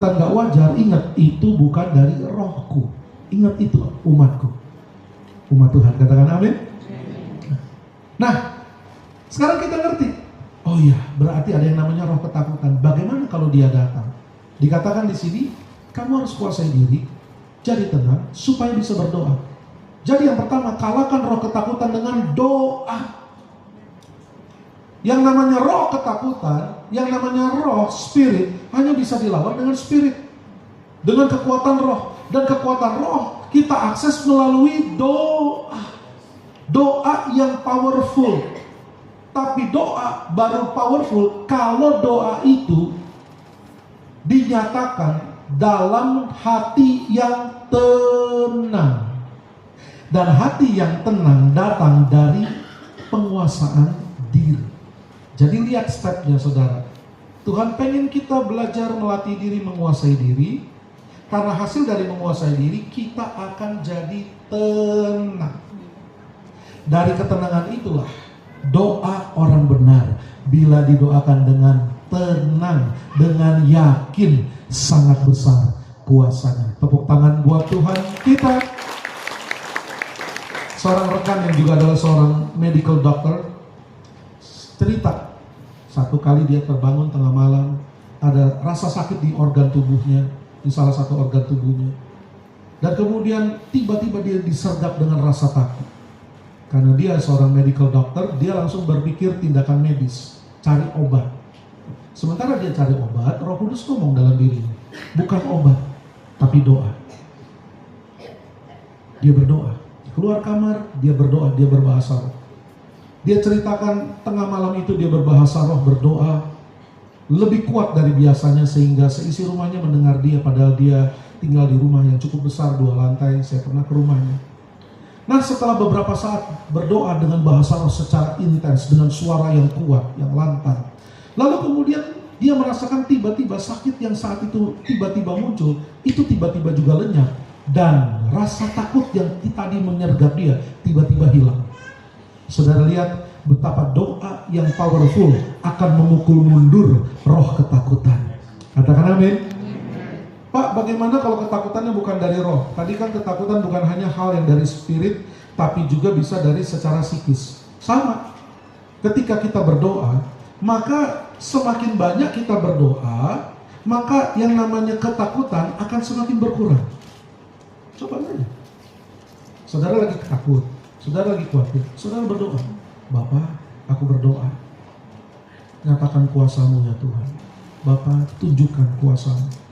nggak wajar, ingat itu bukan dari rohku. Ingat itu umatku, umat Tuhan. Katakan amin. Nah, sekarang kita ngerti. Oh iya, berarti ada yang namanya roh ketakutan. Bagaimana kalau dia datang? Dikatakan di sini, kamu harus kuasai diri, jadi tenang supaya bisa berdoa. Jadi yang pertama, kalahkan roh ketakutan dengan doa. Yang namanya roh ketakutan, yang namanya roh spirit hanya bisa dilawan dengan spirit, dengan kekuatan roh. Dan kekuatan roh kita akses melalui doa. Doa yang powerful. Tapi doa baru powerful kalau doa itu dinyatakan dalam hati yang tenang. Dan hati yang tenang datang dari penguasaan diri. Jadi lihat stepnya saudara. Tuhan pengen kita belajar melatih diri, menguasai diri. Karena hasil dari menguasai diri, kita akan jadi tenang. Dari ketenangan itulah doa orang benar, bila didoakan dengan tenang, dengan yakin, sangat besar kuasanya. Tepuk tangan buat Tuhan kita. Seorang rekan yang juga adalah seorang medical doctor cerita, satu kali dia terbangun tengah malam, ada rasa sakit di organ tubuhnya, di salah satu organ tubuhnya. Dan kemudian tiba-tiba dia disergap dengan rasa takut. Karena dia seorang medical doctor, dia langsung berpikir tindakan medis, cari obat. Sementara dia cari obat, Roh Kudus ngomong dalam dirinya, bukan obat, tapi doa. Dia berdoa, keluar kamar, dia berdoa, dia berbahasa roh. Dia ceritakan tengah malam itu dia berbahasa roh, berdoa lebih kuat dari biasanya sehingga seisi rumahnya mendengar dia, padahal dia tinggal di rumah yang cukup besar, 2 lantai. Saya pernah ke rumahnya. Nah, setelah beberapa saat berdoa dengan bahasa roh secara intens, dengan suara yang kuat, yang lantang, lalu kemudian dia merasakan tiba-tiba sakit yang saat itu tiba-tiba muncul, itu tiba-tiba juga lenyap. Dan rasa takut yang tadi menyergap dia tiba-tiba hilang. Saudara lihat betapa doa yang powerful akan memukul mundur roh ketakutan. Katakan amin. Pak, bagaimana kalau ketakutannya bukan dari roh? Tadi kan ketakutan bukan hanya hal yang dari spirit, tapi juga bisa dari secara psikis. Sama. Ketika kita berdoa, maka semakin banyak kita berdoa, maka yang namanya ketakutan akan semakin berkurang. Coba aja. Saudara lagi takut, saudara lagi khawatir, saudara berdoa. Bapak, aku berdoa. Nyatakan kuasa-Mu ya Tuhan. Bapak, tunjukkan kuasa-Mu.